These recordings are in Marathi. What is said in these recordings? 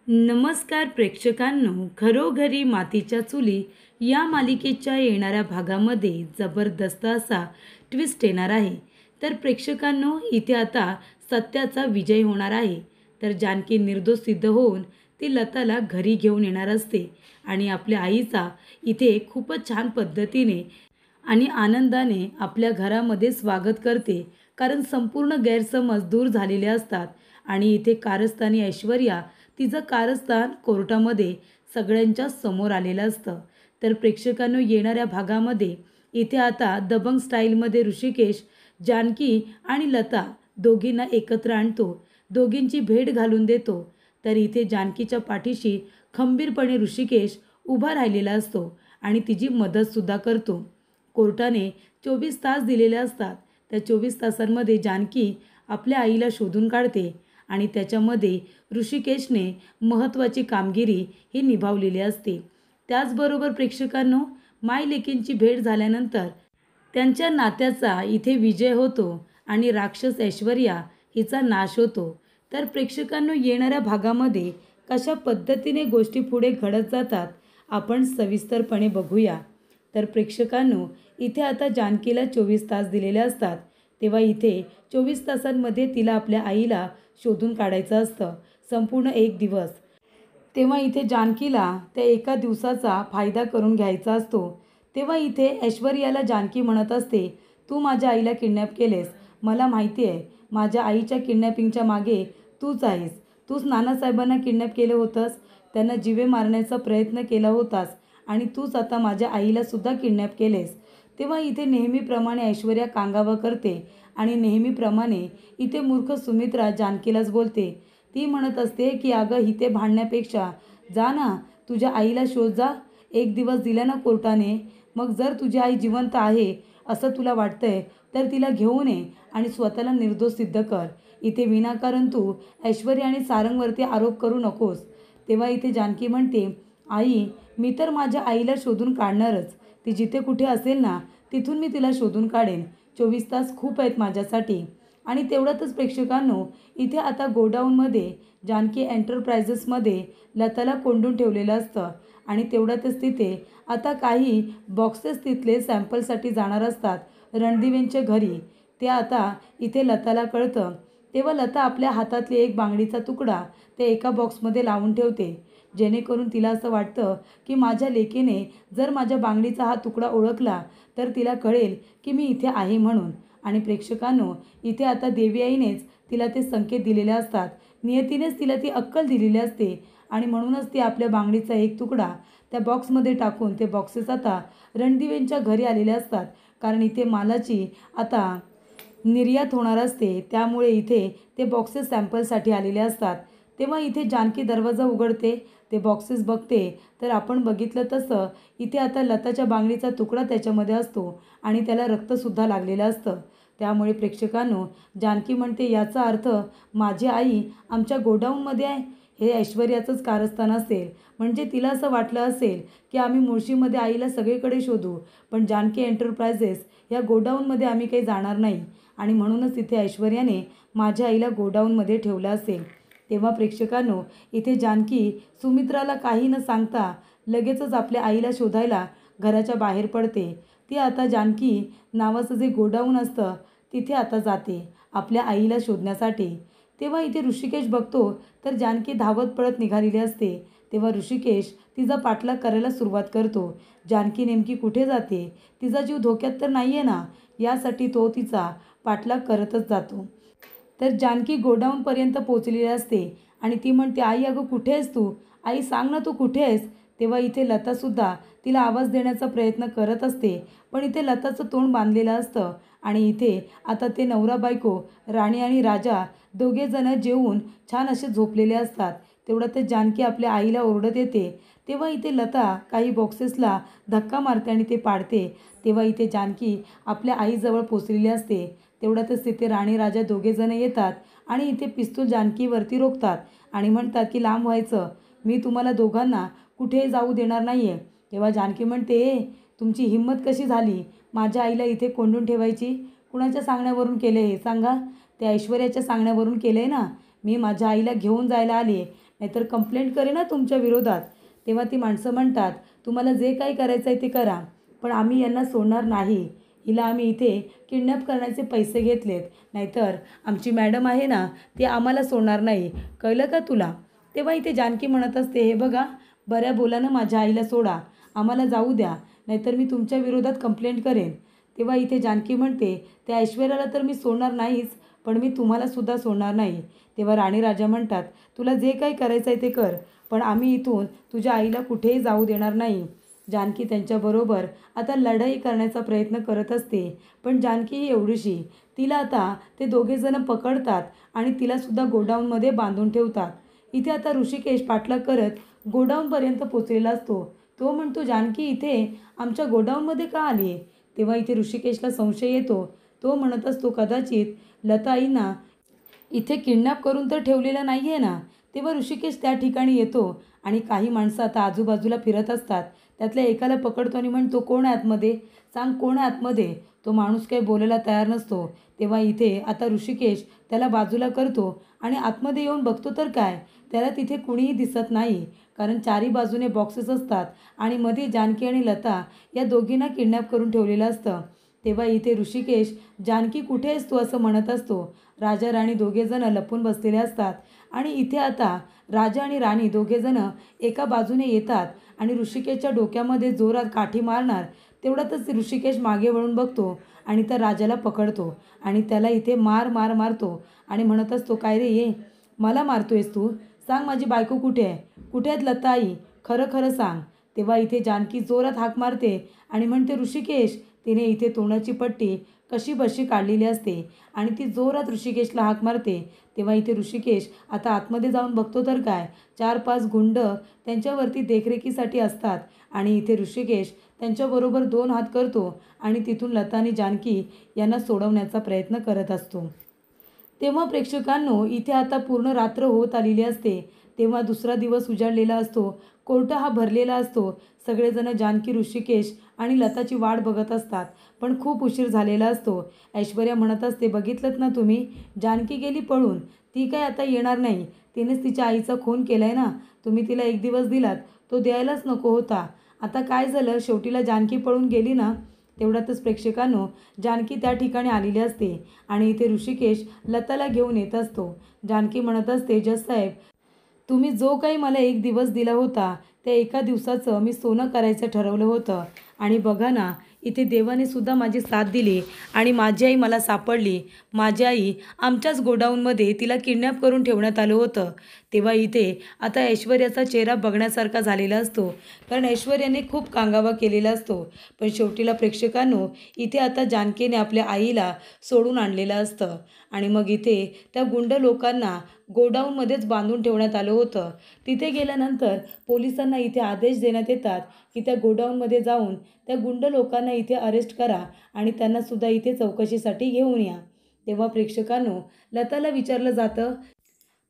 नमस्कार प्रेक्षकांनो, घरोघरी मातीच्या चुली या मालिकेच्या येणाऱ्या भागामध्ये जबरदस्त असा ट्विस्ट येणार आहे। तर प्रेक्षकांनो, इथे आता सत्याचा विजय होणार आहे। तर जानकी निर्दोष सिद्ध होऊन ती लताला घरी घेऊन येणार असते आणि आपल्या आईचा इथे खूपच छान पद्धतीने आणि आनंदाने आपल्या घरामध्ये स्वागत करते, कारण संपूर्ण गैरसमज दूर झालेले असतात। आणि इथे कारस्थानी ऐश्वर्या तिचं कारस्थान कोर्टामध्ये सगळ्यांच्या समोर आलेलं असतं। तर प्रेक्षकांनो, येणाऱ्या भागामध्ये इथे आता दबंग स्टाईलमध्ये ऋषिकेश जानकी आणि लता दोघींना एकत्र आणतो, दोघींची भेट घालून देतो। तर इथे जानकीच्या पाठीशी खंबीरपणे ऋषिकेश उभा राहिलेला असतो आणि तिची मदतसुद्धा करतो। कोर्टाने 24 तास दिलेले असतात। त्या 24 तासांमध्ये जानकी आपल्या आईला शोधून काढते आणि त्याच्यामध्ये ऋषिकेशने महत्त्वाची कामगिरी ही निभावलेली असते। त्याचबरोबर प्रेक्षकांनो, माय लेकींची भेट झाल्यानंतर त्यांच्या नात्याचा इथे विजय होतो आणि राक्षस ऐश्वर्या हिचा नाश होतो। तर प्रेक्षकांनो, येणाऱ्या भागामध्ये कशा पद्धतीने गोष्टी पुढे घडत जातात आपण सविस्तरपणे बघूया। तर प्रेक्षकांनो, इथे आता जानकीला 24 तास दिलेले असतात, तेव्हा इथे 24 तासांमध्ये तिला आपल्या आईला शोधून काढायचं असतं, संपूर्ण एक दिवस। तेव्हा इथे जानकीला त्या एका दिवसाचा फायदा करून घ्यायचा असतो। तेव्हा इथे ऐश्वर्याला जानकी म्हणत असते, तू माझ्या आईला किडनॅप केलेस, मला माहिती आहे, माझ्या आईच्या किडनॅपिंगच्या मागे तूच आहेस। तूच नानासाहेबांना किडनॅप केलं होतंस, त्यांना जीवे मारण्याचा प्रयत्न केला होतास आणि तूच आता माझ्या आईला सुद्धा किडनॅप केलेस। तेव्हा इथे नेहमीप्रमाणे ऐश्वर्या कांगावा करते आणि नेहमीप्रमाणे इथे मूर्ख सुमित्रा जानकीलाच बोलते। ती म्हणत असते की अगं, इथे भांडण्यापेक्षा जा ना, तुझ्या आईला शोध जा। एक दिवस दिला ना कोर्टाने, मग जर तुझी आई जिवंत आहे असं तुला वाटतंय तर तिला घेऊन ये आणि स्वतःला निर्दोष सिद्ध कर। इथे विनाकारण तू ऐश्वर्या आणि सारंगवरती आरोप करू नकोस। तेव्हा इथे जानकी म्हणते, आई, मी तर माझ्या आईला शोधून काढणारच, ती जिथे कुठे असेल ना तिथून मी तिला शोधून काढेन। 24 तास खूप आहेत माझ्यासाठी। आणि तेवढ्यातच प्रेक्षकांनो, इथे आता गोडाऊनमध्ये जानकी एंटरप्राइजेसमध्ये लताला कोंडून ठेवलेलं असतं आणि तेवढ्यातच तिथे आता काही बॉक्सेस तिथले सॅम्पलसाठी जाणार असतात रणदिवेंच्या घरी। ते आता इथे लताला कळतं, तेव्हा लता आपल्या हातातली एक बांगडीचा तुकडा ते एका बॉक्समध्ये लावून ठेवते, जेणेकरून तिला असं वाटतं की माझ्या लेकीने जर माझ्या बांगडीचा हा तुकडा ओळखला तर तिला कळेल की मी इथे आहे म्हणून। आणि प्रेक्षकांनो, इथे आता देवी आईनेच तिला ते संकेत दिलेले असतात, नियतीनेच तिला ती अक्कल दिलेली असते आणि म्हणूनच ती आपल्या बांगडीचा एक तुकडा त्या बॉक्समध्ये टाकून ते बॉक्सेस आता रणदिवेंच्या घरी आलेले असतात, कारण इथे मालाची आता निर्यात होणार असते, त्यामुळे इथे ते बॉक्सेस सॅम्पलसाठी आलेले असतात। तेव्हा इथे जानकी दरवाजा उघडते, ते बॉक्सेस बघते, तर आपण बघितलं तसं इथे आता लताच्या बांगडीचा तुकडा त्याच्यामध्ये असतो आणि त्याला रक्तसुद्धा लागलेलं असतं। त्यामुळे प्रेक्षकांनो, जानकी म्हणते, याचा अर्थ माझी आई आमच्या गोडाऊनमध्ये आहे, हे ऐश्वर्याचंच कारस्थान असेल। म्हणजे तिला असं वाटलं असेल की आम्ही मुळशीमध्ये आईला सगळीकडे शोधू, पण जानकी एंटरप्राइजेस या गोडाऊनमध्ये आम्ही काही जाणार नाही आणि म्हणूनच इथे ऐश्वर्याने माझ्या आईला गोडाऊनमध्ये ठेवलं असेल। तेव्हा प्रेक्षकांनो, इथे जानकी सुमित्राला काही न सांगता लगेचच आपल्या आईला शोधायला घराच्या बाहेर पडते। ती आता जानकी नावाचं जे गोडाऊन असतं तिथे आता जाते आपल्या आईला शोधण्यासाठी। तेव्हा इथे ऋषिकेश बघतो तर जानकी धावत पळत निघालेली असते। तेव्हा ऋषिकेश तिचा पाठलाग करायला सुरुवात करतो। जानकी नेमकी कुठे जाते, तिचा जीव धोक्यात तर नाही आहे ना, यासाठी तो तिचा पाठलाग करतच जातो। तर जानकी गोडाऊनपर्यंत पोचलेली असते आणि ती म्हणते, आई, अगं कुठे आहेस तू, आई सांग ना, तू कुठे आहेस। तेव्हा इथे लतासुद्धा तिला आवाज देण्याचा प्रयत्न करत असते, पण इथे लताचं तोंड बांधलेलं असतं आणि इथे आता ते नवरा बायको राणी आणि राजा दोघेजण जेवून छान असे झोपलेले असतात। तेवढं ते जानकी आपल्या आईला ओरडत येते। तेव्हा इथे लता काही बॉक्सेसला धक्का मारते आणि ते पाडते। तेव्हा इथे जानकी आपल्या आईजवळ पोचलेली असते। तेवढ्यातच तिथे राणी राजा दोघेजण येतात आणि इथे पिस्तूल जानकीवरती रोखतात आणि म्हणतात की लांब व्हायचं, मी तुम्हाला दोघांना कुठेही जाऊ देणार नाही आहे। तेव्हा जानकी म्हणते, तुमची हिंमत कशी झाली माझ्या आईला इथे कोंडून ठेवायची, कुणाच्या सांगण्यावरून केलं हे सांगा। त्या ऐश्वर्याच्या सांगण्यावरून केलं आहे ना, मी माझ्या आईला घेऊन जायला आले नाहीतर कंप्लेंट करेन ना तुमच्या विरोधात. तेव्हा ती माणसं म्हणतात, तुम्हाला जे काही करायचं आहे ते करा, पण आम्ही यांना सोडणार नाही. हिला आम्ही इथे किडनॅप करण्याचे पैसे घेतलेत, नाहीतर आमची मॅडम आहे ना ती आम्हाला सोडणार नाही, कळलं का तुला? तेव्हा इथे जानकी म्हणत असते, हे बघा, बऱ्या बोलानं माझ्या आईला सोडा, आम्हाला जाऊ द्या, नाहीतर मी तुमच्या विरोधात कंप्लेंट करेन. तेव्हा इथे जानकी म्हणते, त्या ऐश्वर्याला तर मी सोडणार नाहीच, पण मी तुम्हालासुद्धा सोडणार नाही. तेव्हा राणी राजा म्हणतात, तुला जे काही करायचं आहे ते कर, पण आम्ही इथून तुझ्या आईला कुठेही जाऊ देणार नाही. जानकी त्यांच्याबरोबर आता लढाई करण्याचा प्रयत्न करत असते, पण जानकी ही एवढीशी. तिला आता ते दोघेजणं पकडतात आणि तिलासुद्धा गोडाऊनमध्ये बांधून ठेवतात. इथे आता ऋषिकेश पाठलाग करत गोडाऊनपर्यंत पोचलेला असतो. तो म्हणतो, जानकी इथे आमच्या गोडाऊनमध्ये का आली आहे? तेव्हा इथे ऋषिकेशला संशय येतो. तो म्हणत असतो, कदाचित लताईंना इथे किडनॅप करून तर ठेवलेलं नाही आहे ना. तेव्हा ऋषिकेश त्या ठिकाणी येतो आणि काही माणसं आता आजूबाजूला फिरत असतात. त्यातल्या एकाला पकडतो आणि म्हणतो, कोण आहे आतमध्ये? सांग, कोण आहे आतमध्ये? तो माणूस काही बोलायला तयार नसतो. तेव्हा इथे आता ऋषिकेश त्याला बाजूला करतो आणि आतमध्ये येऊन बघतो तर काय, त्याला तिथे कुणीही दिसत नाही. कारण चारी बाजूने बॉक्सेस असतात आणि मध्ये जानकी आणि लता या दोघींना किडनॅप करून ठेवलेलं असतं. तेव्हा इथे ऋषिकेश, जानकी कुठे आहेस तू, असं म्हणत असतो. राजा राणी दोघेजणं लपून बसलेले असतात आणि इथे आता राजा आणि राणी दोघेजणं एका बाजूने येतात आणि ऋषिकेशच्या डोक्यामध्ये जोरात काठी मारणार. तेवढ्यातच ऋषिकेश मागे वळून बघतो आणि त्या राजाला पकडतो आणि त्याला इथे मारतो आणि म्हणत असतो, काय रे, ये, मला मारतोयस तू? सांग, माझी बायको कुठे आहे? कुठे आहेत लताई? खरं खरं सांग. तेव्हा इथे जानकी जोरात हाक मारते आणि म्हणते, ऋषिकेश. तिने इथे तोंडाची पट्टी कशी बशी काढलेली असते आणि ती जोरात ऋषिकेशला हाक मारते. तेव्हा इथे ऋषिकेश आता आतमध्ये जाऊन बघतो तर काय, 4-5 गुंड त्यांच्यावरती देखरेखीसाठी असतात आणि इथे ऋषिकेश त्यांच्याबरोबर 2 हात करतो आणि तिथून लता आणि जानकी यांना सोडवण्याचा प्रयत्न करत असतो. तेव्हा प्रेक्षकांनो, इथे आता पूर्ण रात्र होत आलेली असते. तेव्हा दुसरा दिवस उजाडलेला असतो. कोर्ट हा भरलेला असतो. सगळेजण जानकी, ऋषिकेश आणि लताची वाट बघत असतात, पण खूप उशीर झालेला असतो. ऐश्वर्या म्हणत असते, बघितलंत ना तुम्ही, जानकी गेली पळून, ती काय आता येणार नाही. तिनेच तिच्या आईचा खून केलाय ना. तुम्ही तिला 1 दिवस दिलात, तो द्यायलाच नको होता. आता काय झालं, शेवटीला जानकी पळून गेली ना. तेवढ्यातच प्रेक्षकांनो, जानकी त्या ठिकाणी आलेली असते आणि इथे ऋषिकेश लताला घेऊन येत असतो. जानकी म्हणत असते, जज साहेब, तुम्ही जो काही मला 1 दिवस दिला होता, त्या एका दिवसाचं मी सोनं करायचं ठरवलं होतं आणि बघा ना, इथे देवाने सुद्धा माझी साथ दिली आणि माझी आई मला सापडली. माझी आई आमच्याच गोडाऊनमध्ये, तिला किडनॅप करून ठेवण्यात आलं होतं. तेव्हा इथे आता ऐश्वर्याचा चेहरा बघण्यासारखा झालेला असतो, कारण ऐश्वर्याने खूप कांगावा केलेला असतो. पण शेवटीला प्रेक्षकांनो, इथे आता जानकीने आपल्या आईला सोडून आणलेलं असतं आणि मग इथे त्या गुंड लोकांना गोडाऊनमध्येच बांधून ठेवण्यात आलं होतं. तिथे गेल्यानंतर पोलिसांना इथे आदेश देण्यात येतात की त्या गोडाऊनमध्ये जाऊन त्या गुंड लोकांना इथे अरेस्ट करा आणि त्यांनासुद्धा इथे चौकशीसाठी घेऊन या. तेव्हा प्रेक्षकांनो, लताला विचारलं जातं,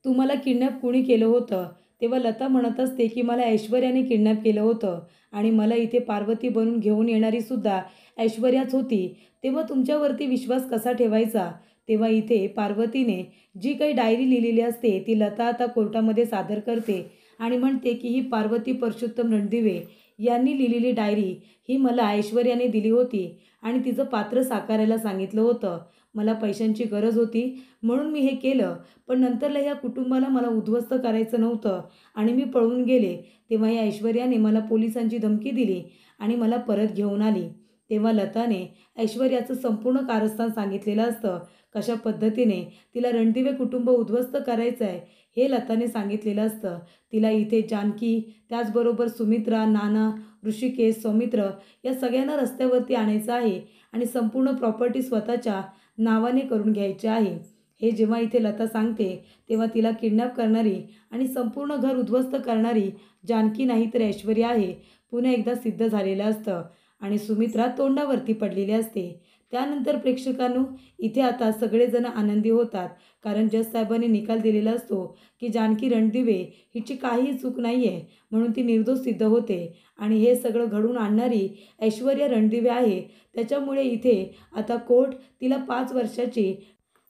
तुम्हाला किडनॅप कुणी केलं होतं? तेव्हा लता म्हणत असते की मला ऐश्वर्याने किडनॅप केलं होतं आणि मला इथे पार्वती बनून घेऊन येणारी सुद्धा ऐश्वर्याच होती. तेव्हा तुमच्यावरती विश्वास कसा ठेवायचा? तेव्हा इथे पार्वतीने जी काही डायरी लिहिलेली असते ती लता आता कोर्टामध्ये सादर करते आणि म्हणते की ही पार्वती परषोत्तम रणदिवे यांनी लिहिलेली डायरी ही मला ऐश्वर्याने दिली होती आणि तिचं पात्र साकारायला सांगितलं होतं. मला पैशांची गरज होती म्हणून मी हे केलं, पण नंतरला ह्या कुटुंबाला मला उद्ध्वस्त करायचं नव्हतं आणि मी पळून गेले. तेव्हा या ऐश्वर्याने मला पोलिसांची धमकी दिली आणि मला परत घेऊन आली. तेव्हा लताने ऐश्वर्याचं संपूर्ण कारस्थान सांगितलेलं असतं. कशा पद्धतीने तिला रणदिवे कुटुंब उद्ध्वस्त करायचं आहे हे लताने सांगितलेलं असतं. तिला इथे जानकी, त्याचबरोबर सुमित्रा, नाना, ऋषिकेश, सौमित्र या सगळ्यांना रस्त्यावरती आणायचं आहे आणि संपूर्ण प्रॉपर्टी स्वतःच्या नावाने करून घ्यायचे आहे. हे जेव्हा इथे लता सांगते तेव्हा तिला किडनॅप करणारी आणि संपूर्ण घर उद्ध्वस्त करणारी जानकी नाही तर ऐश्वर्या आहे पुन्हा एकदा सिद्ध झालेलं असतं आणि सुमित्रा तोंडावरती पडलेली असते. त्यानंतर प्रेक्षकांनो, इथे आता सगळेजण आनंदी होतात, कारण जज साहेबांनी निकाल दिलेला असतो की जानकी रणदिवे हिची काहीही चूक नाही आहे म्हणून ती निर्दोष सिद्ध होते आणि हे सगळं घडवून आणणारी ऐश्वर्या रणदिवे आहे. त्याच्यामुळे इथे आता कोर्ट तिला 5 वर्षाची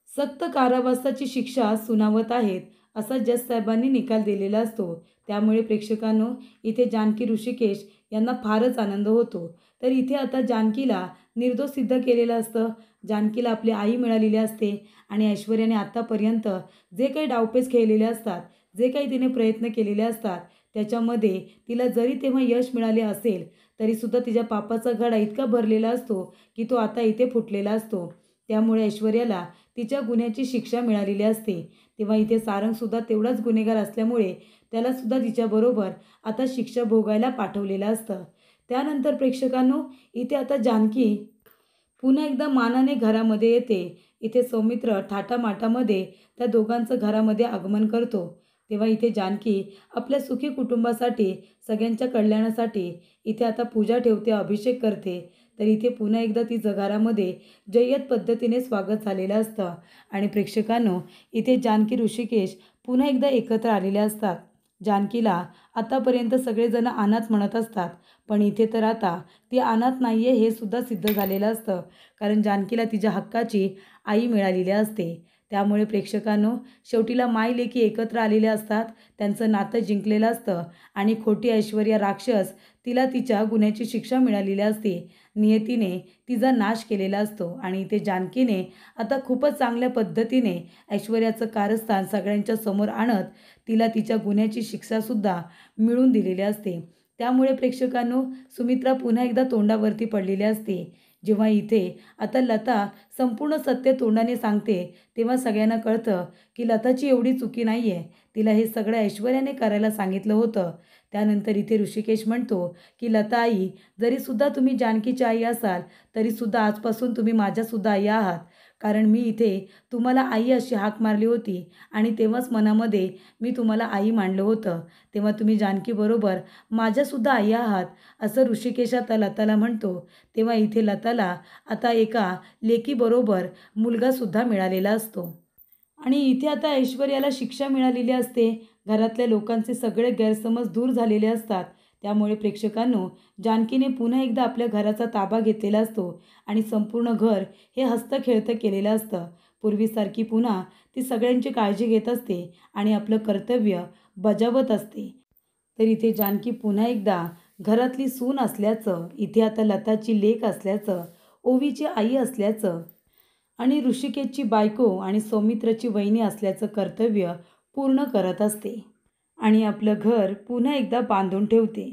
सक्त कारावासाची शिक्षा सुनावत आहेत. असा जज साहेबांनी निकाल दिलेला असतो। त्यामुळे प्रेक्षकांनो इथे जानकी ऋषिकेश यांना फारच आनंद होतो। तर इथे आता जानकीला निर्दोष सिद्ध केलेलं असतं। जानकीला आपली आई मिळालेली असते आणि ऐश्वर्याने आत्तापर्यंत जे काही डावपेच खेळलेले असतात, जे काही तिने प्रयत्न केलेले असतात, त्याच्यामध्ये तिला जरी तेव्हा यश मिळाले असेल तरीसुद्धा तिच्या पापाचा घडा इतका भरलेला असतो की तो आता इथे फुटलेला असतो। त्यामुळे ऐश्वर्याला तिच्या गुन्ह्याची शिक्षा मिळालेली असते। तेव्हा इथे सारंगसुद्धा तेवढाच गुन्हेगार असल्यामुळे त्यालासुद्धा तिच्याबरोबर आता शिक्षा भोगायला पाठवलेलं असतं। त्यानंतर प्रेक्षकांनो इथे आता जानकी पुन्हा एकदा मानाने घरामध्ये येते। इथे सौमित्र थाटामाटामध्ये त्या दोघांचं घरामध्ये आगमन करतो। तेव्हा इथे जानकी आपल्या सुखी कुटुंबासाठी, सगळ्यांच्या कल्याणासाठी इथे आता पूजा ठेवते, अभिषेक करते। तर इथे पुन्हा एकदा तिचं घरामध्ये जय्यत पद्धतीने स्वागत झालेलं असतं आणि प्रेक्षकांनो इथे जानकी ऋषिकेश पुन्हा एकदा एकत्र आलेले असतात। जानकीला आतापर्यंत सगळेजण अनाथ म्हणत असतात, पण इथे तर आता ती अनाथ नाही आहे हे सुद्धा सिद्ध झालेलं असतं, कारण जानकीला तिच्या हक्काची आई मिळालेली असते। त्यामुळे प्रेक्षकांनो शेवटीला मायलेकी एकत्र आलेले असतात, त्यांचं नातं जिंकलेलं असतं आणि खोटी ऐश्वर्या राक्षस तिला तिच्या गुन्ह्याची शिक्षा मिळालेली असते। नियतीने तिचा नाश केलेला असतो आणि इथे जानकीने आता खूपच चांगल्या पद्धतीने ऐश्वर्याचं कारस्थान सगळ्यांच्या समोर आणत तिला तिच्या गुन्ह्याची शिक्षासुद्धा मिळवून दिलेली असते। त्यामुळे प्रेक्षकांनो सुमित्रा पुन्हा एकदा तोंडावरती पडलेली असते। जेव्हा इथे आता लता संपूर्ण सत्य तोंडाने सांगते तेव्हा सगळ्यांना कळतं की लताची एवढी चुकी नाही आहे, तिला हे सगळं ऐश्वर्याने करायला सांगितलं होतं। त्यानंतर इथे ऋषिकेश म्हणतो की लता आई, जरीसुद्धा तुम्ही जानकीची आई असाल तरीसुद्धा आजपासून तुम्ही माझ्यासुद्धा आई आहात, कारण मी इथे तुम्हाला आई अशी हाक मारली होती आणि तेव्हाच मनामध्ये मी तुम्हाला आई मानलं होतं, तेव्हा तुम्ही जानकीबरोबर माझ्यासुद्धा आई आहात, असं ऋषिकेश आता लताला म्हणतो। तेव्हा इथे लताला आता एका लेकीबरोबर मुलगासुद्धा मिळालेला असतो आणि इथे आता ऐश्वर्याला शिक्षा मिळालेली असते। घरातल्या लोकांचे सगळे गैरसमज दूर झालेले असतात। त्यामुळे प्रेक्षकांनो जानकीने पुन्हा एकदा आपल्या घराचा ताबा घेतलेला असतो आणि संपूर्ण घर हे हस्तखेळतं केलेलं असतं। पूर्वीसारखी पुन्हा ती सगळ्यांची काळजी घेत असते आणि आपलं कर्तव्य बजावत असते। तर इथे जानकी पुन्हा एकदा घरातली सून असल्याचं, इथे आता लताची लेक असल्याचं, ओवीची आई असल्याचं आणि ऋषिकेशची बायको आणि सौमित्राची वहिनी असल्याचं कर्तव्य पूर्ण करत असते आणि आपलं घर पुन्हा एकदा बांधून ठेवते।